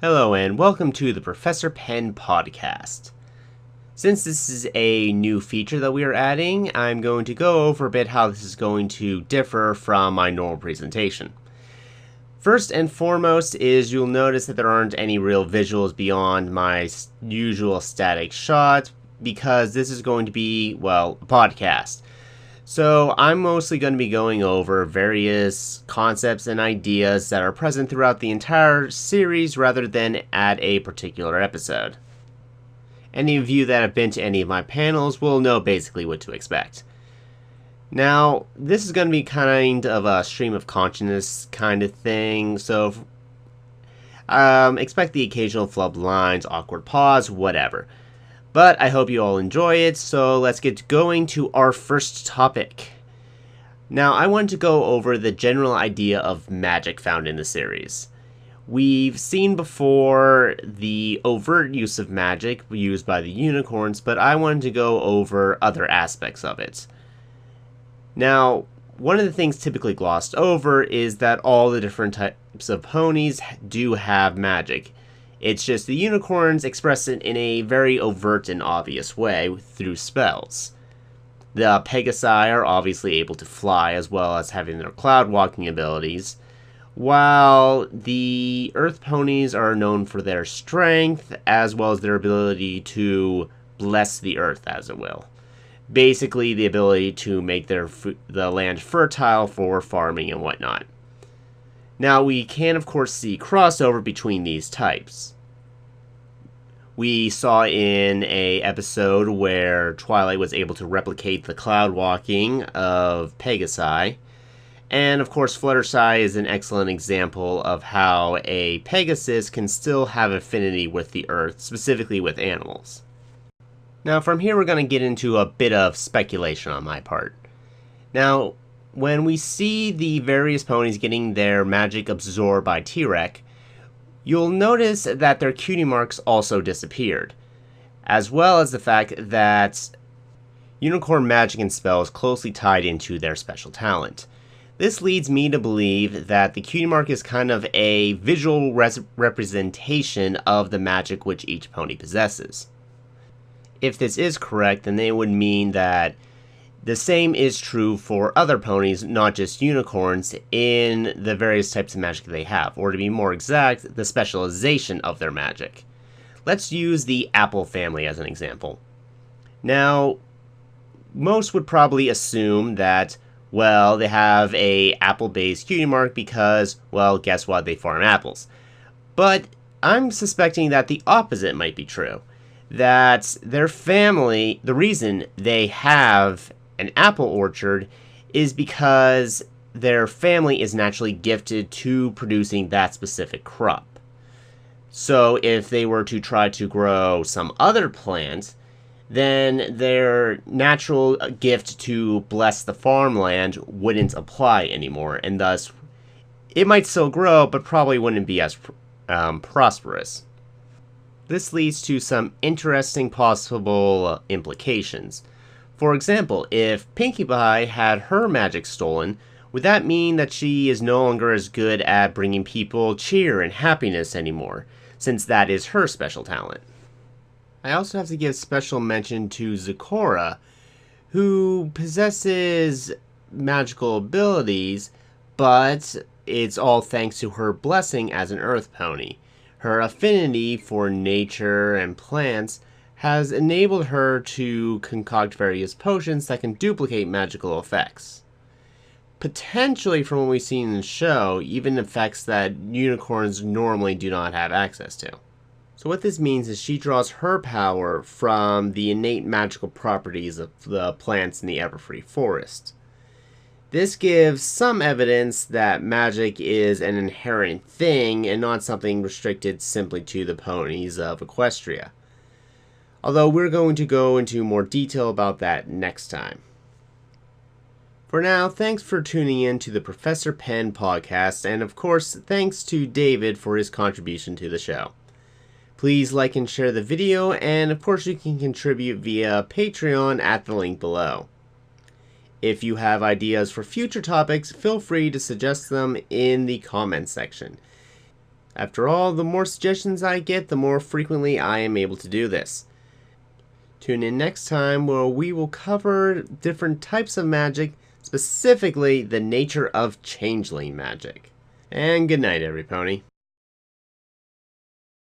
Hello and welcome to the Professor Penn podcast. Since this is a new feature that we are adding, I'm going to go over a bit how this is going to differ from my normal presentation. First and foremost is you'll notice that there aren't any real visuals beyond my usual static shot because this is going to be, well, a podcast. So I'm mostly going to be going over various concepts and ideas that are present throughout the entire series rather than at a particular episode. Any of you that have been to any of my panels will know basically what to expect. Now, this is going to be kind of a stream of consciousness kind of thing, so expect the occasional flubbed lines, awkward pause, whatever. But I hope you all enjoy it, so let's get going to our first topic. Now, I want to go over the general idea of magic found in the series. We've seen before the overt use of magic used by the unicorns, but I wanted to go over other aspects of it. Now, one of the things typically glossed over is that all the different types of ponies do have magic. It's just the unicorns express it in a very overt and obvious way through spells. The Pegasi are obviously able to fly as well as having their cloud walking abilities, while the earth ponies are known for their strength as well as their ability to bless the earth, as it will. Basically, the ability to make the land fertile for farming and whatnot. Now, we can, of course, see crossover between these types. We saw in a episode where Twilight was able to replicate the cloud walking of Pegasi. And, of course, Fluttershy is an excellent example of how a Pegasus can still have affinity with the earth, specifically with animals. Now, from here, we're going to get into a bit of speculation on my part. Now, when we see the various ponies getting their magic absorbed by T-Rex, you'll notice that their cutie marks also disappeared, as well as the fact that unicorn magic and spells closely tied into their special talent. This leads me to believe that the cutie mark is kind of a visual representation of the magic which each pony possesses. If this is correct, then it would mean that the same is true for other ponies, not just unicorns, in the various types of magic they have, or to be more exact, the specialization of their magic. Let's use the apple family as an example. Now, most would probably assume that, well, they have a apple-based cutie mark because, well, guess what, they farm apples. But I'm suspecting that the opposite might be true. That their family, the reason they have an apple orchard is because their family is naturally gifted to producing that specific crop. So if they were to try to grow some other plant, then their natural gift to bless the farmland wouldn't apply anymore, and thus it might still grow, but probably wouldn't be as prosperous. This leads to some interesting possible implications. For example, if Pinkie Pie had her magic stolen, would that mean that she is no longer as good at bringing people cheer and happiness anymore, since that is her special talent? I also have to give special mention to Zecora, who possesses magical abilities, but it's all thanks to her blessing as an earth pony. Her affinity for nature and plants has enabled her to concoct various potions that can duplicate magical effects. Potentially, from what we've seen in the show, even effects that unicorns normally do not have access to. So what this means is she draws her power from the innate magical properties of the plants in the Everfree Forest. This gives some evidence that magic is an inherent thing and not something restricted simply to the ponies of Equestria. Although we're going to go into more detail about that next time. For now, thanks for tuning in to the Professor Penn podcast, and of course, thanks to David for his contribution to the show. Please like and share the video, and of course you can contribute via Patreon at the link below. If you have ideas for future topics, feel free to suggest them in the comments section. After all, the more suggestions I get, the more frequently I am able to do this. Tune in next time where we will cover different types of magic, specifically the nature of changeling magic. And good night, every pony.